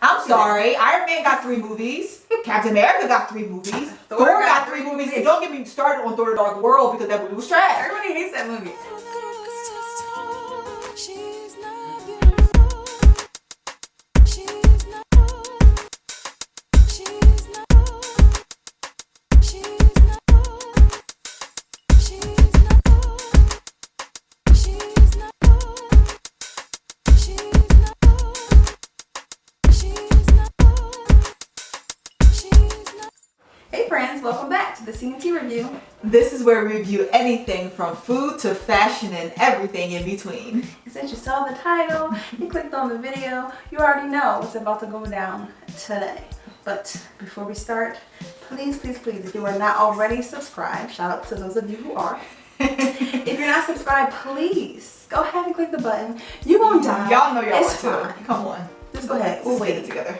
I'm sorry. Iron Man got 3 movies. Captain America got 3 movies. Thor got 3 movies. And don't get me started on Thor: The Dark World because that movie was trash. Everybody hates that movie. Hey friends, welcome back to the CNT review. This is where we review anything from food to fashion and everything in between. And since you saw the title, you clicked on the video, you already know what's about to go down today. But before we start, please, if you are not already subscribed, shout out to those of you who are. If you're not subscribed, please go ahead and click the button. You won't die. Y'all know y'all It's want to. fine. Come on. Just go ahead. We'll Let's get wait it together.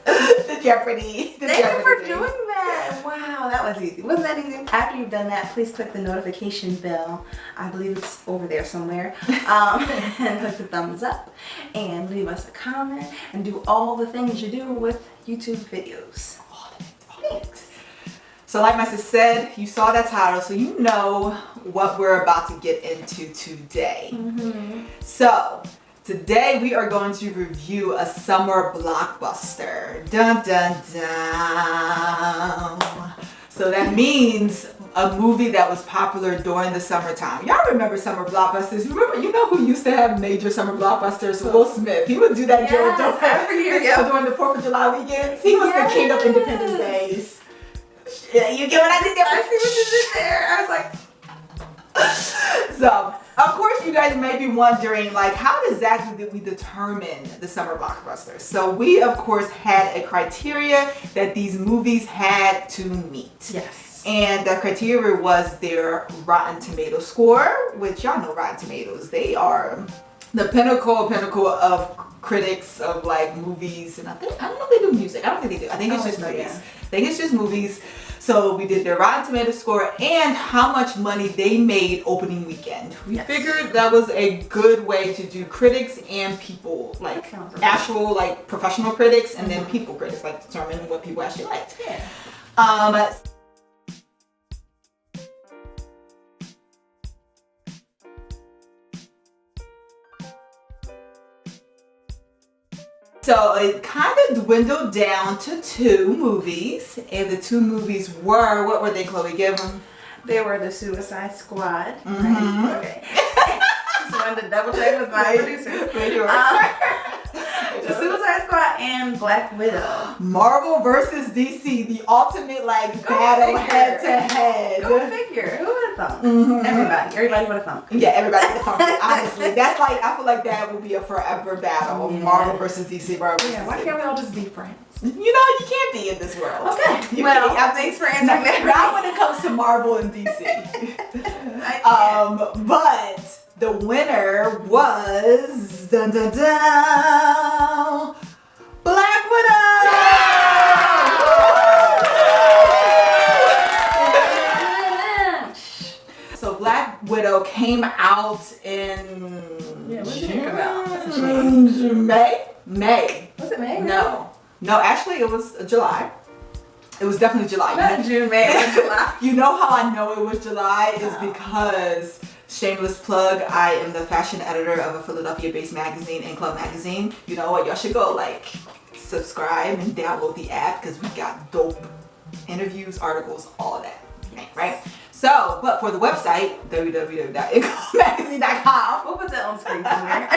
The Jeopardy. Thank you for doing that. Wow, that was easy. Wasn't that easy? After you've done that, please click the notification bell. I believe it's over there somewhere. And click the thumbs up and leave us a comment and do all the things you do with YouTube videos. Thanks. So like my sis said, you saw that title, so you know what we're about to get into today. So today we are going to review a summer blockbuster. Dun dun dun. So that means a movie that was popular during the summertime. Y'all remember summer blockbusters? You know who used to have major summer blockbusters? Will Smith. He would do that Yes, every year, yeah. during the 4th of July weekends. He was the king of Independence Days. Yeah, you get what I did there? I see what you did there. I was like, So, of course, you guys may be wondering, like, how exactly did we determine the summer blockbusters? So we, of course, had a criteria that these movies had to meet. yes. And the criteria was their Rotten Tomato score, which y'all know Rotten Tomatoes. They are the pinnacle of critics of like movies, and I don't know if they do music. I don't think they do. I think it's just movies. Yeah. I think it's just movies. So we did their Rotten Tomato score and how much money they made opening weekend. We figured that was a good way to do critics and people, like actual like professional critics, and then people critics, like determine what people actually liked. Yeah. So it kind of dwindled down to 2 movies, and the 2 movies were, what were they, Chloe? Give them. They were the Suicide Squad. Right? Okay. Just wanted to double check with my producer. The Suicide Squad and Black Widow. Marvel versus DC, the ultimate like battle head to head. Go figure. Who would have thought? Everybody would have thought. Yeah, everybody would have thought. Honestly, that's like, I feel like that will be a forever battle. Yeah. Marvel versus DC. Marvel versus Yeah, why DC. can't we all just be friends? You know, you can't be in this world. Okay. You Well, can't. thanks for answering that. Not when it comes to Marvel and DC. But the winner was dun dun dun, Black Widow. So Black Widow came out in Yeah, when did it come out? That's a June. May. Was it May? No, actually it was July. It was definitely July. Not June, May, or July. You know how I know it was July is because, shameless plug, I am the fashion editor of a Philadelphia-based magazine, In Club Magazine. You know what? Y'all should go like subscribe and download the app because we got dope interviews, articles, all of that. Okay, right? So, but for the website, www.inclubmagazine.com. We'll put that on screen somewhere.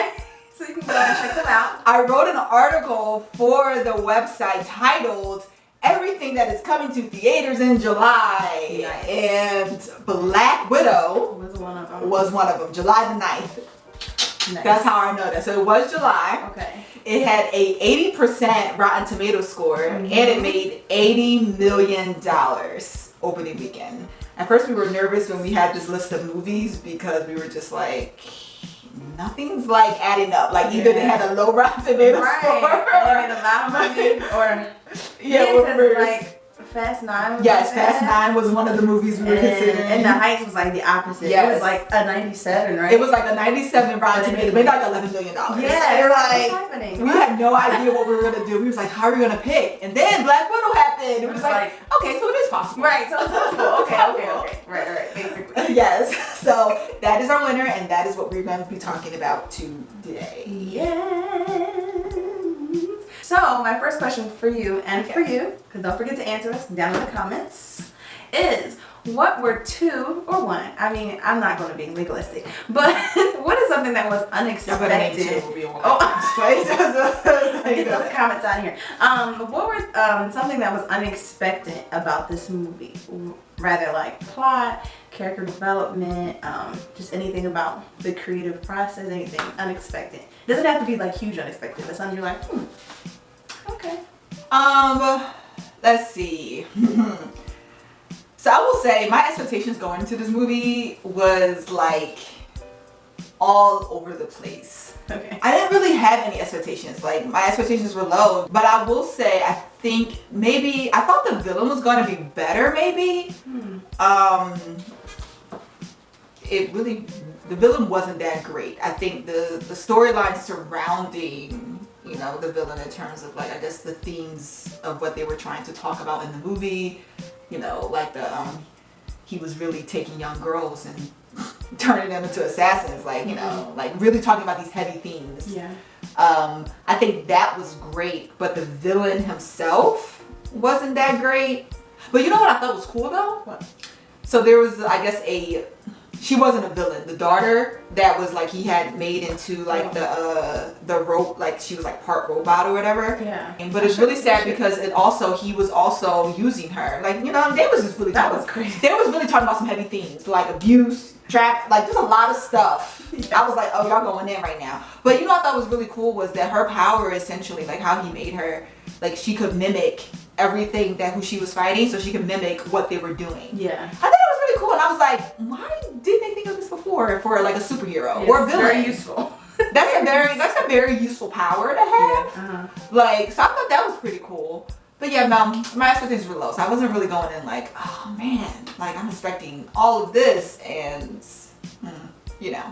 So you can go and check them out. I wrote an article for the website titled Everything That Is Coming to Theaters in July. Nice. And Black Widow Was one of them. July the 9th. Nice. That's how I know that. So it was July. Okay. It had a 80% Rotten Tomato score, and it made $80 million opening weekend. At first we were nervous when we had this list of movies because we were just like, nothing's like adding up. Like either they had a low Rotten Tomato score, Or they made a lot of money, or yeah, because like Fast 9 was Yes, like Fast that. 9 was one of the movies we were considering. And The Heights was like the opposite. Yes. It was like a 97, right? It was like a 97 Rotten Tomatoes, made like $11 million. Yeah, You're what's like, happening? we had no idea what we were gonna do. We was like, how are we gonna pick? And then Black Widow happened. It was like, okay, so it is possible. Right, so it's possible. Okay. Right, basically. Yes. So that is our winner, and that is what we're going to be talking about today. Yes. So my first question for you and for you, because don't forget to answer us down in the comments, is what were two or one? I mean, I'm not going to be legalistic, but what is something that was unexpected? Get those comments out here. What were something that was unexpected about this movie? Rather like plot, character development, just anything about the creative process, anything unexpected. Doesn't have to be like huge unexpected, but something you're like, okay. Let's see. So I will say my expectations going into this movie was like all over the place. Okay. I didn't really have any expectations. Like my expectations were low, but I will say I think maybe I thought the villain was going to be better. Maybe. The villain wasn't that great. I think the storyline surrounding, you know, the villain in terms of like I guess the themes of what they were trying to talk about in the movie, you know, like he was really taking young girls and turning them into assassins, like, you know, like really talking about these heavy themes. Yeah. I think that was great, but the villain himself wasn't that great. But you know what I thought was cool though? What? So there was, I guess, she wasn't a villain. The daughter that was like he had made into like the rope, like she was like part robot or whatever. Yeah. But it's really sad because he was also using her. Like, you know, they was just really That was crazy. They was really talking about some heavy themes like abuse, trap, like there's a lot of stuff. Yeah. I was like, oh, y'all going in right now. But you know what I thought was really cool was that her power essentially, like how he made her, like she could mimic everything that who she was fighting, so she could mimic what they were doing. Yeah. I thought it was really cool, and I was like, why didn't they think of this before for like a superhero or a villain? Very useful. That's a very useful power to have. Yeah. Like, so I thought that was pretty cool. But yeah, my expectations were low, so I wasn't really going in like, oh man, like I'm expecting all of this, and you know.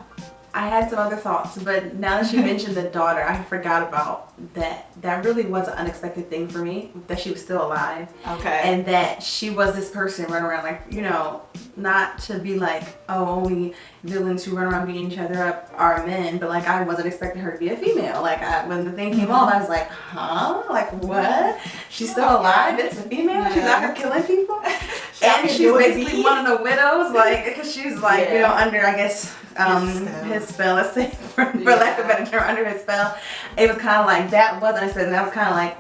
I had some other thoughts, but now that you mentioned the daughter, I forgot about that. That really was an unexpected thing for me, that she was still alive. Okay. And that she was this person running around, like, you know, not to be like, oh, only villains who run around beating each other up are men, but like I wasn't expecting her to be a female. Like when the thing came on, I was like, huh? Like what? She's still alive? It's a female? She's out here killing people? And she's basically one of the widows, like, because she's like, you know, under, I guess, his spell, let's say, for lack of a better term, under his spell. It was kind of like, that was unexpected. And I was kind of like,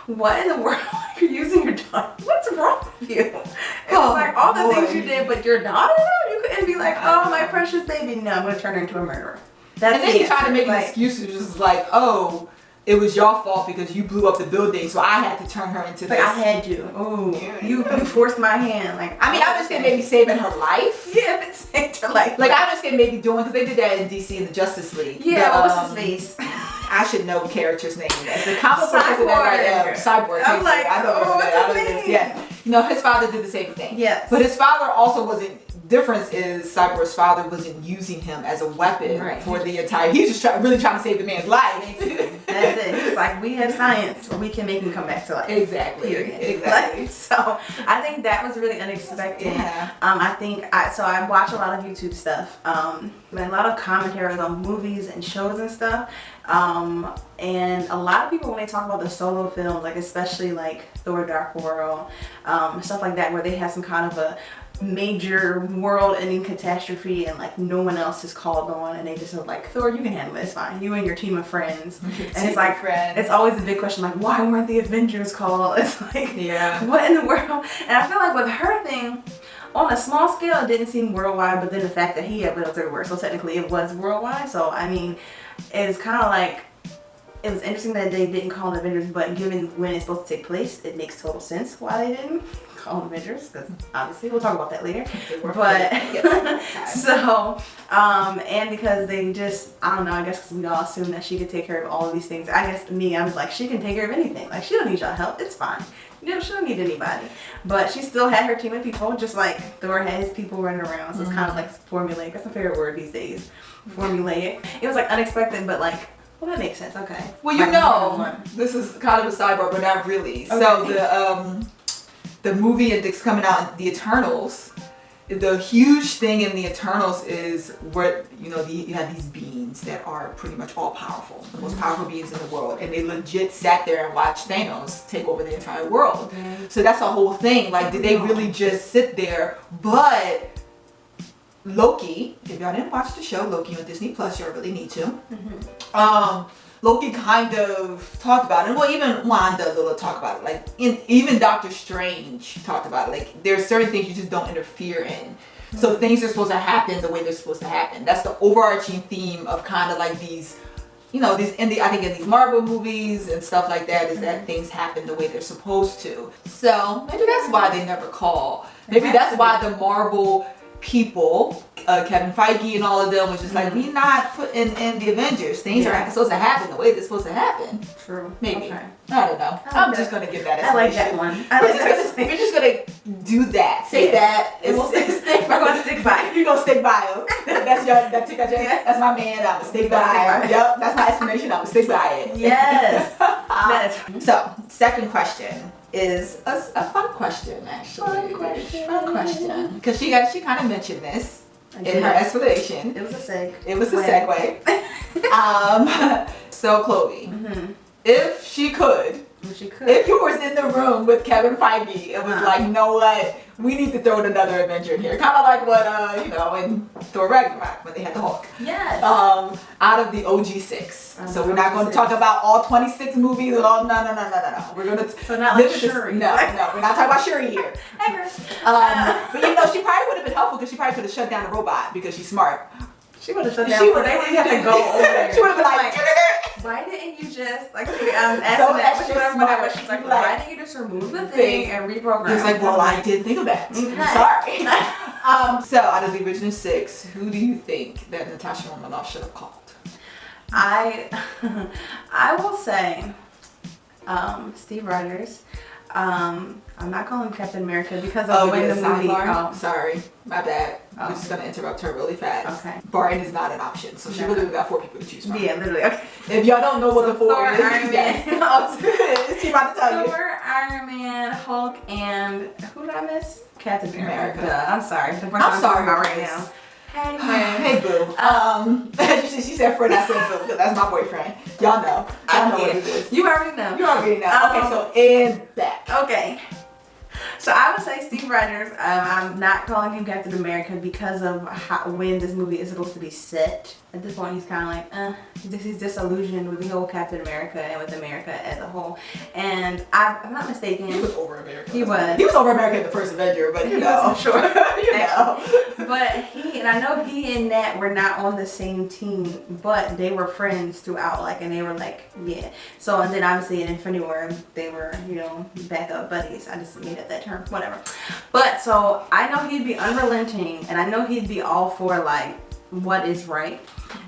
what in the world are you using your daughter? What's wrong with you? It was like all the things you did, but your daughter, you couldn't be like, oh, my precious baby. No, I'm going to turn her into a murderer. And then he tried to make an excuse, just like, oh, it was your fault because you blew up the building, so I had to turn her into this. I had to. Oh, you forced my hand. Like, I mean, I understand maybe saving her life. Yeah, if it saved her life. Like, I understand maybe doing, because they did that in DC in the Justice League. Yeah, what was his face? I should know character's name. As the comic book person that I Cyborg. I'm like, I know what's his name? Yeah. You know, his father did the same thing. Yes. But his father also wasn't, difference is Cyborg's father wasn't using him as a weapon for the entire, he was just really trying to save the man's life. That's it. He's like, we have science, we can make him come back to life. Exactly. Period. Exactly. Like, so I think that was really unexpected. Yeah. I watch a lot of YouTube stuff, and a lot of commentaries on movies and shows and stuff. And a lot of people, when they talk about the solo films, like especially like Thor: Dark World, stuff like that, where they have some kind of a major world-ending catastrophe and like no one else is called on, and they just are like, Thor, you can handle it, it's fine, you and your team of friends. And it's like, it's always a big question, like, why weren't the Avengers called? It's like, what in the world? And I feel like with her thing, on a small scale, it didn't seem worldwide, but then the fact that he had widows everywhere, so technically it was worldwide. So I mean, it's kind of like, it was interesting that they didn't call them Avengers, but given when it's supposed to take place, it makes total sense why they didn't call them Avengers, because obviously we'll talk about that later. But so, and because they just, I don't know, I guess because we all assumed that she could take care of all of these things. I guess me, I was like, she can take care of anything. Like, she don't need y'all help. It's fine. You know, she don't need anybody. But she still had her team of people, just like Thor had his people running around. So it's kind of like formulaic. That's my favorite word these days. Formulaic. It was like unexpected, but like, well, that makes sense. Okay. Well, you know, this is kind of a sidebar, but not really. Okay. So the movie that's coming out, The Eternals. The huge thing in the Eternals is where, you know, you have these beings that are pretty much all powerful, the most powerful beings in the world, and they legit sat there and watched Thanos take over the entire world. So that's the whole thing. Like, did they really just sit there? But Loki, if y'all didn't watch the show Loki on Disney Plus, you really need to. Loki kind of talked about it. Well, even Wanda a little talked about it. Like, even Doctor Strange talked about it. Like, there's certain things you just don't interfere in. So things are supposed to happen the way they're supposed to happen. That's the overarching theme of kind of like these, you know, these I think in these Marvel movies and stuff like that, is that things happen the way they're supposed to. So maybe that's why they never call. Maybe that's why the Marvel people, Kevin Feige and all of them was just like, we not putting in the Avengers. Things are supposed to happen the way they're supposed to happen. True. Maybe. Okay. I don't know. I'm just gonna give that explanation. I like that one. We're just gonna do that. Say that. And we'll stick. We're gonna stick by it. You're gonna stick by him. That's your that's my man. I'm gonna stick by him. Yep, that's my explanation. I'm gonna stick by it. Yes. So, second question is a fun question, actually. Fun question. Because she kind of mentioned this in her explanation. It was a seg. It was a segue. So Chloe, if she could, if you was in the room with Kevin Feige, it was like, you know what, we need to throw in another Avenger in here. Kind of like what, you know, in Thor Ragnarok, when they had the Hulk. Yes. Out of the OG6. So we're not going to talk about all 26 movies. No. We're going to... So not like Shuri. No, we're not talking about Shuri here. But you know, she probably would have been helpful because she probably could have shut down the robot because she's smart. She would have shut down. They would have to go over there. She would have been like, why didn't you just, like, asking that, but she she's like, why didn't you just remove the thing and reprogram? It's like, well, I didn't think of that. Okay. I'm sorry. So out of the original 6, who do you think that Natasha Romanoff should have called? I will say Steve Rogers. I'm not calling him Captain America because of the way the movie. Sorry, my bad. I'm just gonna interrupt her really fast. Okay. Barton is not an option, so she really got 4 people to choose from. Yeah, literally. Okay. If y'all don't know what the 4 is, Iron Man. she about to tell you. Thor, Iron Man, Hulk, and who did I miss? Captain America. I'm sorry. I'm sorry right now. Hey, hey boo. She said friend, I said boo, because that's my boyfriend. Y'all know. I know what it is. You already know. Okay, so and back. Okay. So I would say Steve Rogers. I'm not calling him Captain America because of when this movie is supposed to be set. At this point, he's kind of like, he's disillusioned with the whole Captain America and with America as a whole. And I'm not mistaken. He was over America. He was. He was over America in the first Avenger, but you know. Sure. You know. But I know he and Nat were not on the same team, but they were friends throughout, like, and they were like, yeah. So, and then obviously in Infinity War, they were, you know, backup buddies. I just made up that term, whatever. But so I know he'd be unrelenting, and I know he'd be all for, like, what is right.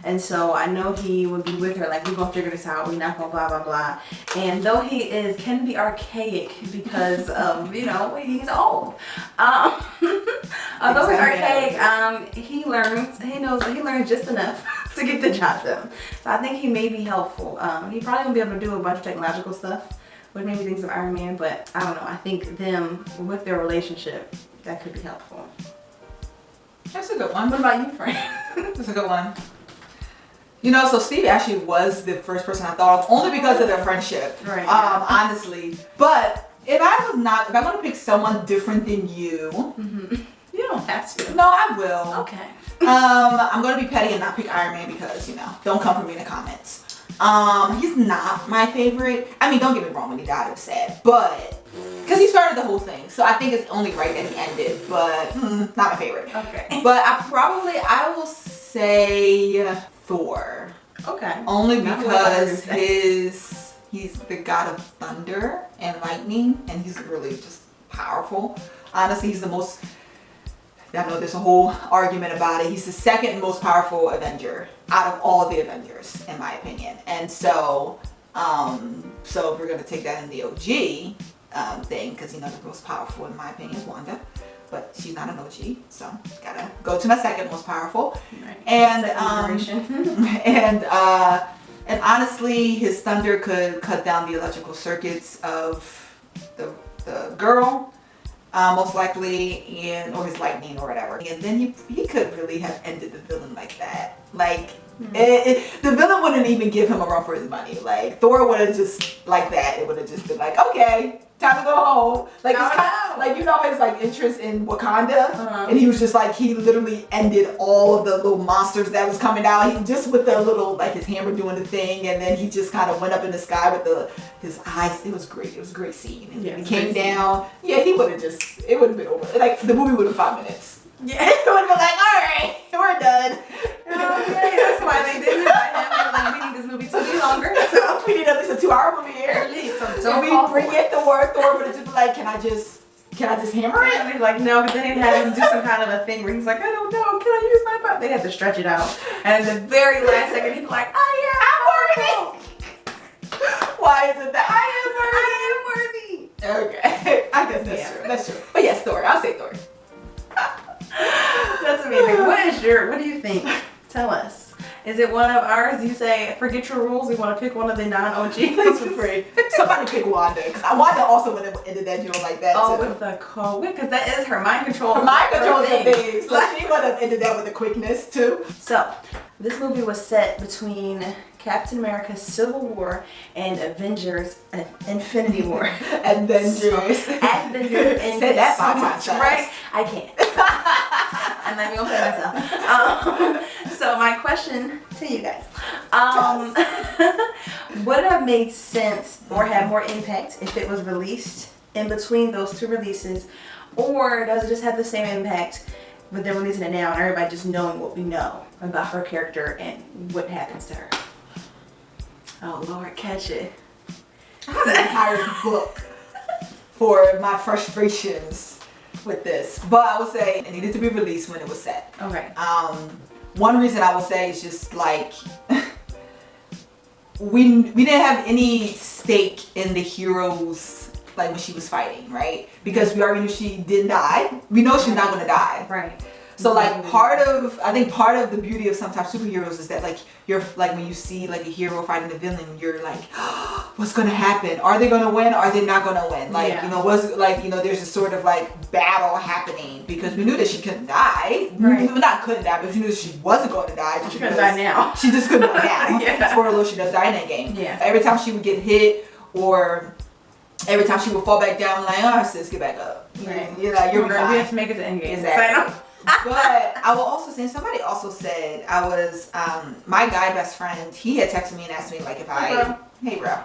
And so I know he would be with her, like, we're gonna figure this out, we're not gonna blah blah blah. And though he can be archaic because of, you know, he's old. Although he's archaic, he learns just enough to get the job done. So I think he may be helpful. He probably won't be able to do a bunch of technological stuff, which made me think of Iron Man, but I don't know. I think them with their relationship, that could be helpful. That's a good one. What about you, Frank? That's a good one. You know, so Steve actually was the first person I thought of, only because of their friendship. Right. Honestly. But if I'm gonna pick someone different than you, You don't have to. no, I will. Okay. I'm gonna be petty and not pick Iron Man because, you know, don't come for me in the comments. He's not my favorite. I mean, don't get me wrong, when he died, it was sad, but because he started the whole thing, so I think it's only right that he ended. But not my favorite. Okay. But I will say Thor. Okay. Only Not what I because he's the god of thunder and lightning, and he's really just powerful. Honestly, he's the most. I know there's a whole argument about it. He's the second most powerful Avenger out of all the Avengers, in my opinion. And so, so if we're gonna take that in the OG thing, because the most powerful, in my opinion, is Wanda, but she's not an OG, so gotta go to my second most powerful. Right. And and and honestly, his thunder could cut down the electrical circuits of the girl. Most likely, or his lightning or whatever. And then he could really have ended the villain like that. Like, the villain wouldn't even give him a run for his money. Like, Thor would have just, like that, it would have just been like, okay, time to go home. Like, it's kind of, like, his, like, interest in Wakanda. And he was just like, he literally ended all of the little monsters that was coming out. He just with the little, like, his hammer doing the thing. And then he just kind of went up in the sky with his eyes. It was great. It was a great scene. And he came down. Yeah, he would have just, it would have been over. Like, the movie would have been 5 minutes. Yeah, it would have been like, all right, we're done. Okay, that's why they didn't invite him. They were like, we need this movie to be longer. So we need at least a 2-hour movie here. at least. So we bring it Thor would have just been like, can I just hammer it? And he's like, no, because they didn't have him do some kind of a thing where he's like, I don't know, can I use my power? They had to stretch it out. And at the very last second, he'd be like, oh yeah, I'm worthy. Why is it that I am worthy. Okay, I guess that's true. That's true. But yes, Thor. I'll say Thor. That's amazing. What do you think? Tell us. Is it one of ours? You say, forget your rules. We want to pick one of the non-OG. Please for free. Somebody pick Wanda, because Wanda also would have ended that deal like that. Oh, too. with the code, because that is her mind control. Her mind control is a thing. thing. So she would have ended that with a quickness too. So, this movie was set between Captain America: Civil War and Avengers: Infinity War. Avengers. Said that 5 times. Right? I can't. I'm not even gonna play myself. So my question to you guys: would it have made sense or have more impact if it was released in between those two releases, or does it just have the same impact? But they're releasing it now, and everybody just knowing what we know about her character and what happens to her. Oh Lord, catch it! I have an entire book for my frustrations with this, but I would say it needed to be released when it was set. Okay. One reason I would say is just like we didn't have any stake in the heroes, like when she was fighting, right? Because we already knew she didn't die. We know she's not gonna die. Right. So like I think part of the beauty of sometimes superheroes is that like you're like when you see like a hero fighting a villain, you're like, oh, what's gonna happen? Are they gonna win? Are they not gonna win? Like there's a sort of like battle happening because we knew that she couldn't die. Right. Not couldn't die, but we knew that she wasn't going to die. She couldn't die now. She just couldn't die now. Yeah. Spoiler alert, she does die in that game. Yeah. Every time she would get hit or every time she would fall back down, like, oh sis, get back up. Right. You know, you're we have to make it to Endgame. Exactly. But I will also say, somebody also said, I was, my guy best friend, he had texted me and asked me, like, if hey bro.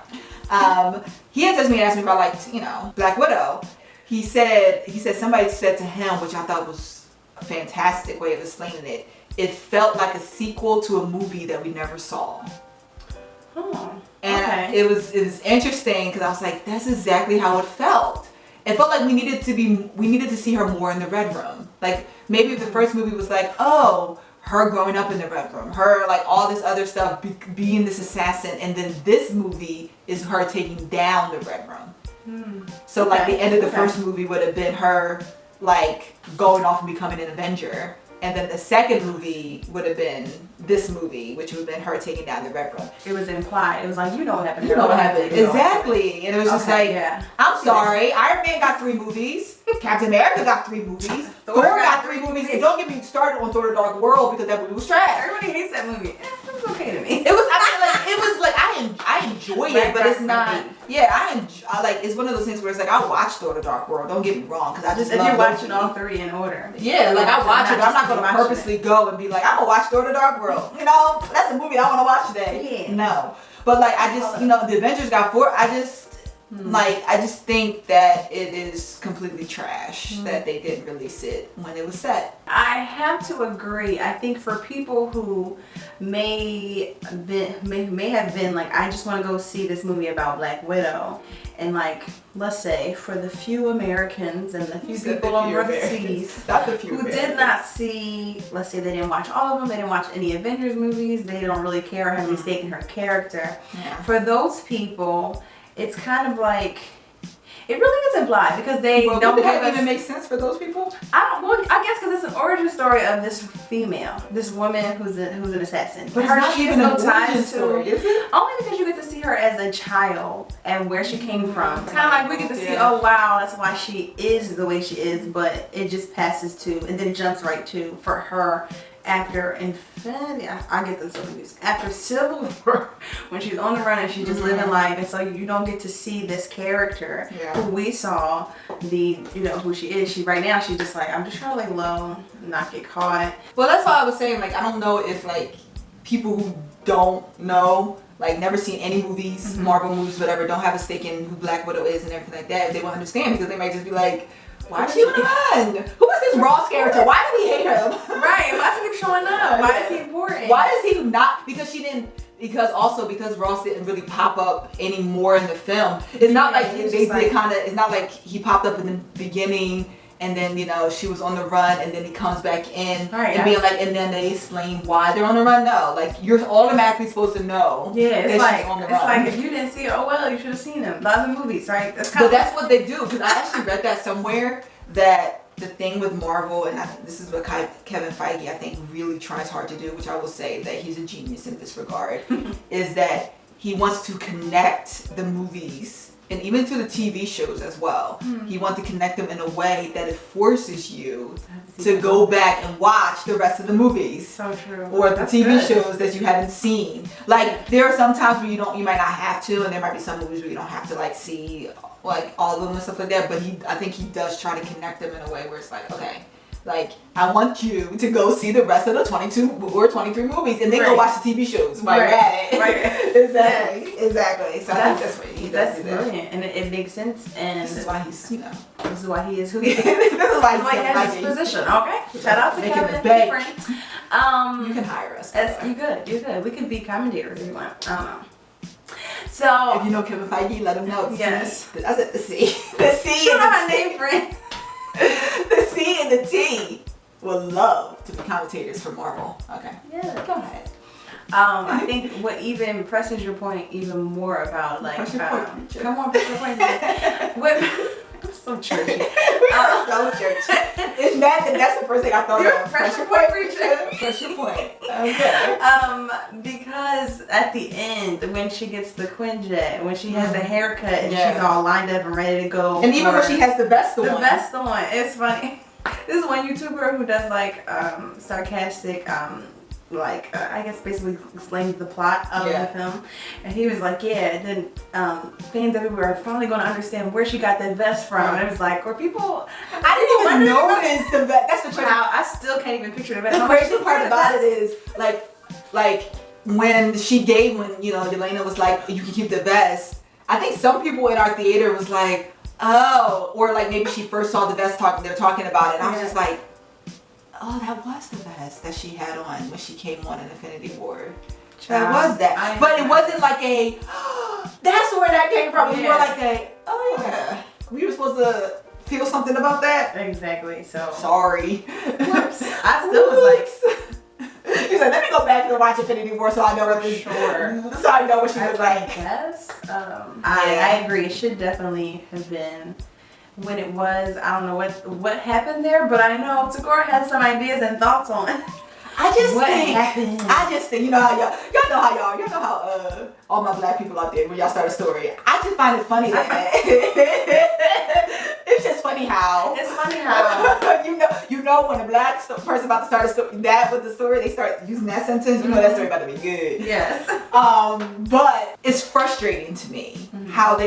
He had texted me and asked me about, like, Black Widow. He said somebody said to him, which I thought was a fantastic way of explaining it, it felt like a sequel to a movie that we never saw. Oh, and okay. it was interesting because I was like, that's exactly how it felt. It felt like we needed to see her more in the Red Room. Like maybe the first movie was like, oh, her growing up in the Red Room, her like all this other stuff, being this assassin, and then this movie is her taking down the Red Room. So like the end of the first movie would have been her like going off and becoming an Avenger. And then the second movie would have been this movie, which would have been her taking down the Red Room. It was implied. It was like, you know what happened. You know what happened. Exactly. And it was just like, yeah. I'm sorry, Iron Man got 3 movies. Captain America got 3 movies. Thor got 3 movies. And don't get me started on Thor: The Dark World because that movie was trash. Everybody hates that movie. It was okay to me. It was, I enjoy it, but it's not. Yeah, I like. It's one of those things where it's like I watch Thor: The Dark World. Don't get me wrong, because I just if love you're watching Loki. all 3 in order. Yeah, like I watch it. But I'm not gonna purposely go and be like, I'm gonna watch Thor: The Dark World. You know, that's a movie I want to watch today. Yeah. No, but like I just, the Avengers got 4. Like, I just think that it is completely trash that they didn't release it when it was set. I have to agree. I think for people who may have been like, I just want to go see this movie about Black Widow, and like, let's say for the few Americans and the few people overseas who did not see, let's say they didn't watch all of them, they didn't watch any Avengers movies, they don't really care or have any stake in her character. Yeah. For those people, it's kind of like, it really isn't blind because they Well, don't would give that us. even make sense for those people? I guess because it's an origin story of this female, this woman who's an assassin. But it's not she even has an no ties origin to- story, is it? Only because you get to see her as a child and where she came from. It's kind of like we get to see, Yeah. oh wow, that's why she is the way she is, but it just passes to, and then it jumps right to, for her, after Infinity, I get this so confused. After Civil War, when she's on the run and she's just living life, and so you don't get to see this character who we saw, who she is. She right now she's just like, I'm just trying to lay low, not get caught. Well, that's why I was saying, like, I don't know if, like, people who don't know, like, never seen any movies, Marvel movies, whatever, don't have a stake in who Black Widow is and everything like that, they won't understand because they might just be like, why is she on the run? Who is this Ross character? Why do we hate him? Right, why is he showing up? Why is he important? Why is he not? Because Ross didn't really pop up anymore in the film. It's not like he was they just did like- kind of. It's not like he popped up in the beginning and then she was on the run and then he comes back in Right, and being like, and then they explain why they're on the run. No, like you're automatically supposed to know. Yeah, that it's she's like on the run. if you didn't see it, oh well, you should have seen them. The other movies, right? That's kind But of that's what they do, because I actually read that somewhere, that the thing with Marvel, and this is what Kevin Feige, I think, really tries hard to do, which I will say that he's a genius in this regard, is that he wants to connect the movies, and even to the TV shows as well. He wants to connect them in a way that it forces you to go back and watch the rest of the movies. so true. Or the That's TV good. shows that you haven't seen. Like, there are some times where you might not have to, and there might be some movies where you don't have to like see like all of them and stuff like that. But I think he does try to connect them in a way where it's like, okay, like I want you to go see the rest of the 22 or 23 movies, and then go Right. watch the TV shows while you're at it. Right. Exactly. So I think that's what he does. That's do that. brilliant, and it makes sense. And This is why he's this is why he is who he is. this is why That's why he has he's his position. Okay, shout out to Making Kevin. the bank. Friend. You can hire us. You good. We could be commentators if you want. I don't know. So If you know Kevin Feige, let him know. Yes. I said the C. The C you and know the my name, friend. The C and the T would love to be commentators for Marvel. Okay. Yeah. Go ahead. I think what even presses your point even more about like Press your point, preacher. come on, press your point. I'm so churchy. We are so church. It's that's the first thing I thought You're of. press your point, preacher. Press your point. Okay. Because at the end when she gets the Quinjet, when she has the haircut and Yeah. she's all lined up and ready to go, And even when she has the vest on. the best one, it's funny. This is one YouTuber who does like sarcastic I guess basically explains the plot of the film, and he was like, yeah, and then fans everywhere are finally going to understand where she got that vest from. And it was like, were people? I didn't even notice the vest. That's the crazy. I still can't even picture the vest. The crazy part about it is like when Yelena was like, you can keep the vest. I think some people in our theater was like, oh, or like maybe she first saw the vest they're talking about it. And I was just like, oh, that was the vest that she had on when she came on in Infinity War. That was that. But it wasn't like a, that's where that came from. It was more like a, oh yeah, we were supposed to feel something about that. Exactly. So Sorry. whoops. I still was like, He's like, let me go back and watch Infinity War so I know what this. Sure. So I know what she was like. yes. I agree. It should definitely have been. When it was, I don't know what happened there, but I know Tagore had some ideas and thoughts on it. I just What think, happened? you know how y'all know how all my black people out there, when y'all start a story, I just find it funny that it's just funny how. It's funny how. you know when a black person about to start a story, that with the story, they start using that sentence, you know that story about to be good. Yes. But it's frustrating to me how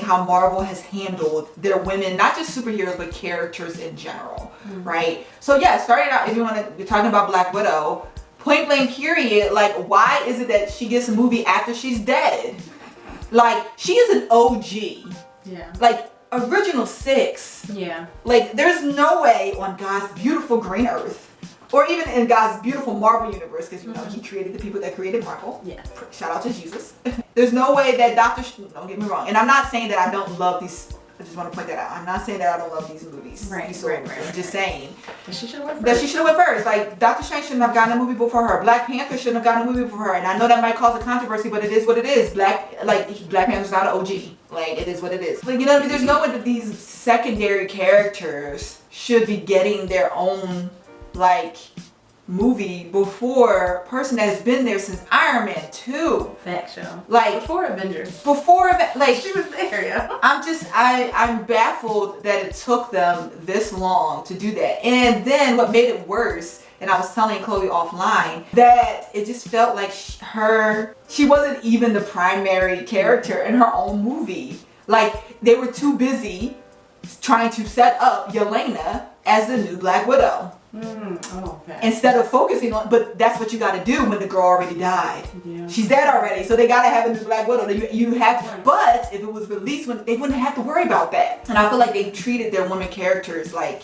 how Marvel has handled their women, not just superheroes, but characters in general, right? So yeah, starting out, if you're talking about Black Widow, point blank period, like why is it that she gets a movie after she's dead? Like, she is an OG. Yeah. Like, original 6. Yeah. Like, there's no way on God's beautiful green earth, or even in God's beautiful Marvel universe, because you know he created the people that created Marvel. Yeah. Shout out to Jesus. There's no way that don't get me wrong, and I'm not saying that I don't love these. I just want to point that out. I'm not saying that I don't love these movies. Right. I'm just saying That she should have went first. that she should have went first. Like, Doctor Strange shouldn't have gotten a movie before her. Black Panther shouldn't have gotten a movie before her. And I know that might cause a controversy, but it is what it is. Black Panther's not an OG. Like, it is what it is. Like, you know what I mean? There's no way that these secondary characters should be getting their own, like, movie before a person that has been there since Iron Man 2. Fact show. Like, Before Avengers. like, She was there, yeah. I'm baffled that it took them this long to do that. And then what made it worse, and I was telling Chloe offline, that it just felt like she wasn't even the primary character in her own movie. Like, they were too busy trying to set up Yelena as the new Black Widow. Okay. Instead of focusing on, but that's what you got to do when the girl already died. Yeah. She's dead already, so they got to have a new Black Widow. You have to, but if it was released, they wouldn't have to worry about that. And I feel like they treated their women characters like,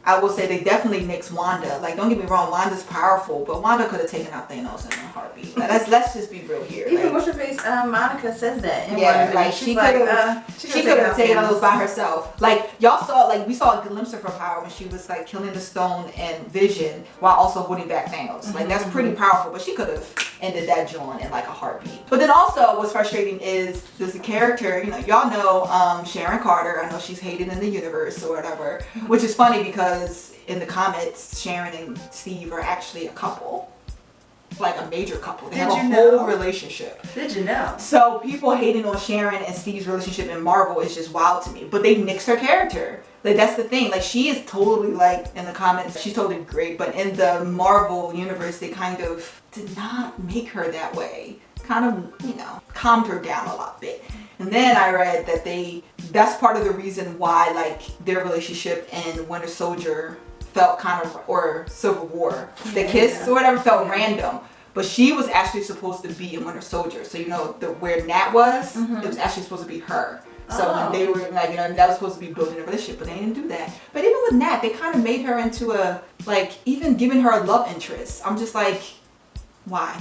I will say they definitely nixed Wanda. Like, don't get me wrong, Wanda's powerful, but Wanda could have taken out Thanos in a heartbeat. Like, let's just be real here. Even Like, what's her face? Monica says that. In yeah, one like She's she could have taken Thanos. those by herself. Like, y'all saw, like, we saw a glimpse of her power when she was like killing the Stone and Vision while also holding back Thanos. Like, that's pretty powerful, but she could have ended that joint in like a heartbeat. But then also what's frustrating is there's a character, you know, y'all know Sharon Carter. I know she's hated in the universe or whatever, which is funny because in the comics, Sharon and Steve are actually a couple. Like a major couple. They have a whole relationship. Did you know? So people hating on Sharon and Steve's relationship in Marvel is just wild to me. But they nixed her character. Like, that's the thing. Like, she is totally, like, in the comics, she's totally great. But in the Marvel universe, they kind of did not make her that way. Kind of, you know, calmed her down a lot bit. And then I read that that's part of the reason why, like, their relationship and Winter Soldier felt kind of, or Civil War, the kiss or whatever felt random. But she was actually supposed to be in Winter Soldier. So, you know, where Nat was, it was actually supposed to be her. So when they were like, you know, that was supposed to be building a relationship, but they didn't do that. But even with Nat, they kind of made her into a, like, even giving her a love interest. I'm just like, why?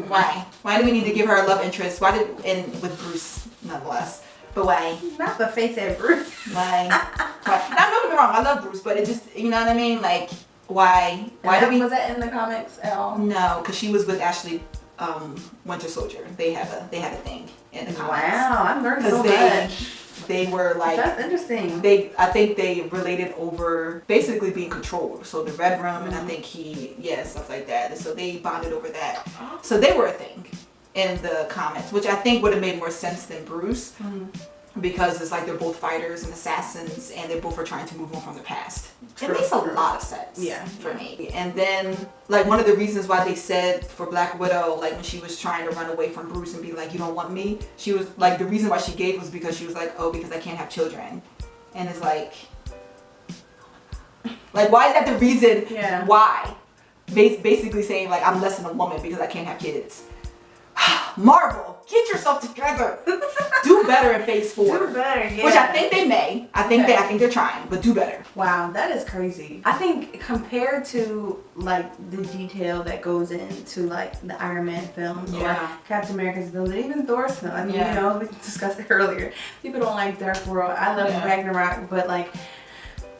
Why? Why do we need to give her a love interest? And with Bruce, nonetheless. But why? Not the face at Bruce. Why? Now, don't get me wrong, I love Bruce, but it just, you know what I mean? Like, why? Why do we? Was that in the comics at all? No, because she was with Ashley Winter Soldier. They had a thing in the comics. Wow, I'm learning so Because much. they were like, That's interesting. I think they related over basically being controlled. So the Red Room, and I think stuff like that. And so they bonded over that. So they were a thing in the comics, which I think would have made more sense than Bruce. Because it's like they're both fighters and assassins, and they both are trying to move on from the past. It makes a lot of sense for me. And then, like, one of the reasons why they said for Black Widow, like, when she was trying to run away from Bruce and be like, you don't want me, she was like, the reason why she gave was because she was like, oh, because I can't have children. And it's like, why is that the reason why? Basically saying, like, I'm less than a woman because I can't have kids. Marvel, get yourself together. Do better in Phase 4. Do better, yeah. Which I think they may. I think they're trying, but do better. Wow, that is crazy. I think compared to like the detail that goes into like the Iron Man films or Captain America's films, and even Thor's film. I mean, you know, we discussed it earlier. People don't like Dark World. I love Ragnarok, but like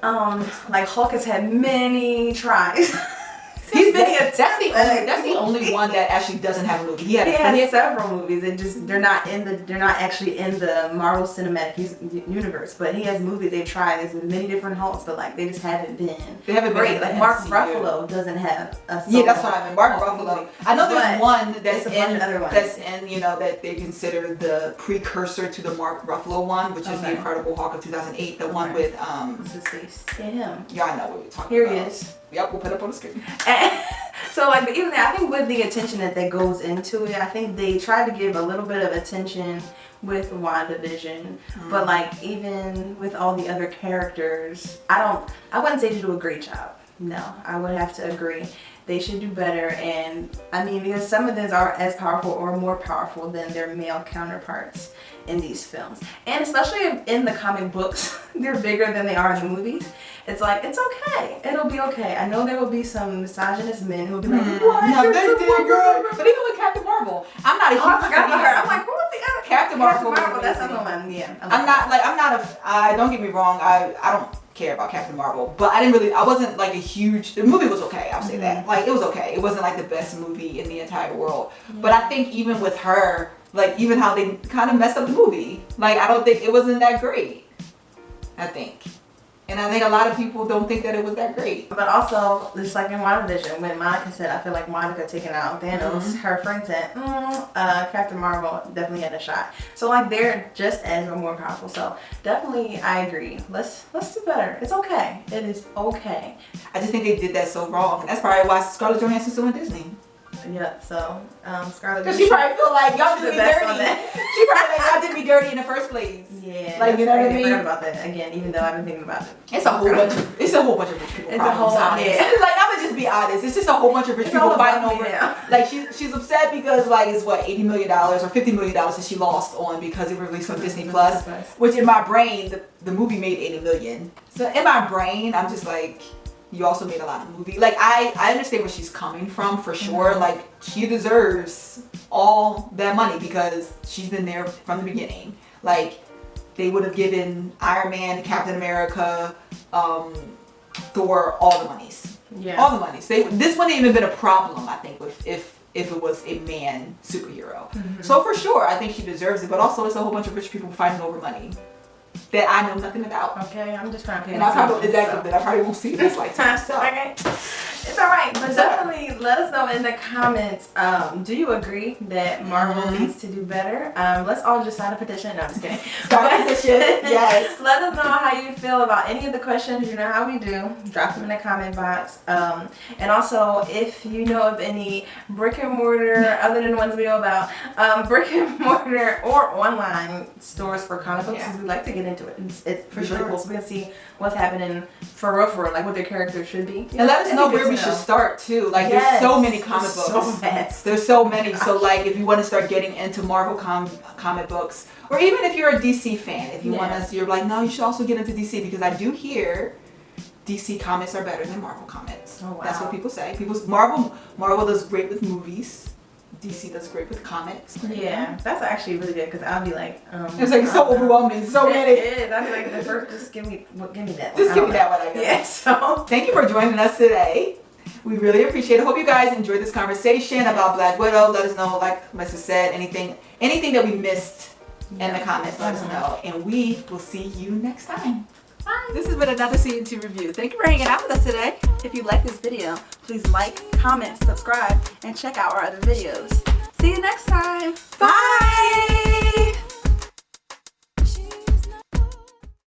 Hulk has had many tries. That's the only one that actually doesn't have a movie. He had several movies. They're not actually in the Marvel Cinematic Universe. But he has movies they've tried. There's many different Hulks, but like they just haven't been. They haven't great. been Like Mark Ruffalo doesn't have a solo. Yeah, that's what I mean. Mark Ruffalo. I know there's one that's in you know that they consider the precursor to the Mark Ruffalo one, which is the Incredible Hulk of 2008. The one with him. Y'all know what we're talking about. Here he is. Yep, we'll put it up on the screen. So like, but even there, I think with the attention that goes into it, I think they try to give a little bit of attention with WandaVision, but like even with all the other characters, I wouldn't say they do a great job. No, I would have to agree. They should do better. And I mean, because some of them are as powerful or more powerful than their male counterparts in these films. And especially in the comic books, they're bigger than they are in the movies. It's like, it's okay. It'll be okay. I know there will be some misogynist men who will be like, what? No, You're they so did, woman." girl. But even with Captain Marvel, I'm not a huge Oh, I forgot fan about her. of I'm like, who was the other? Captain Marvel was That's amazing. another one. Yeah. I'm not a, don't get me wrong, I don't care about Captain Marvel, but I wasn't like a huge, the movie was okay, I'll say that. Like, it was okay. It wasn't like the best movie in the entire world. But I think even with her, like, even how they kind of messed up the movie, like, I don't think it wasn't that great, I think. And I think a lot of people don't think that it was that great. But also, just like in WandaVision, when Monica said, I feel like Monica taking out Thanos, her friend said, Captain Marvel definitely had a shot. So like they're just as or more powerful. So definitely I agree. Let's do better. It's okay. It is okay. I just think they did that so wrong. And that's probably why Scarlett Johansson's still in Disney. Yeah, so Scarlett. Because she probably feel like y'all did me best on dirty. that. She probably like y'all did me dirty in the first place. Yeah, Like, you know what I mean? forgot about that again, even though I've been thinking about it. It's a whole bunch of rich people It's a problems, whole- honest. yeah. Like, I'm gonna just be honest. It's just a whole bunch of rich It's all people fighting about me over. now. Like she's upset because like it's what $80 million or $50 million that she lost on because it was released on Disney Plus. Which in my brain, the movie made $80 million. So in my brain, I'm just like, you also made a lot of movie. Like I understand where she's coming from for sure. Like she deserves all that money because she's been there from the beginning. Like they would have given Iron Man, Captain America, Thor all the monies. Yeah. All the monies. This wouldn't even been a problem, I think, if it was a man superhero. So for sure, I think she deserves it. But also, it's a whole bunch of rich people fighting over money that I know nothing about. Okay, I'm just trying to pay And I probably attention, that I probably won't see this lifetime. So Okay. It's alright, but definitely let us know in the comments, do you agree that Marvel needs to do better? Let's all just sign a petition. No, I'm just kidding. Start a petition, yes. Let us know how you feel about any of the questions. You know how we do. Drop them in the comment box. And also, if you know of any brick and mortar, other than the ones we know about, brick and mortar or online stores for comic books, because we like to get into it. It's For really sure. cool. So we can see what's happening for real, like what their characters should be. and let us know where we should should start too. Like Yes. there's so many comic There's books. so vast. There's so many. So like if you want to start getting into Marvel comic books, or even if you're a DC fan, if you want us, you're like, no, you should also get into DC because I do hear DC comics are better than Marvel comics. Oh, wow. That's what people say. Marvel does great with movies. DC does great with comics. Yeah, that's actually really good because I'll be like, It's like so overwhelming. So It many. is. I'll be like, the first, just give me that. Just I give don't me know. that one, I guess. Yeah. So Thank you for joining us today. We really appreciate it. Hope you guys enjoyed this conversation about Black Widow. Let us know, like Mrs. said, anything that we missed in the comments, let us know. And we will see you next time. Bye. This has been another CN2 review. Thank you for hanging out with us today. If you like this video, please like, comment, subscribe, and check out our other videos. See you next time. Bye!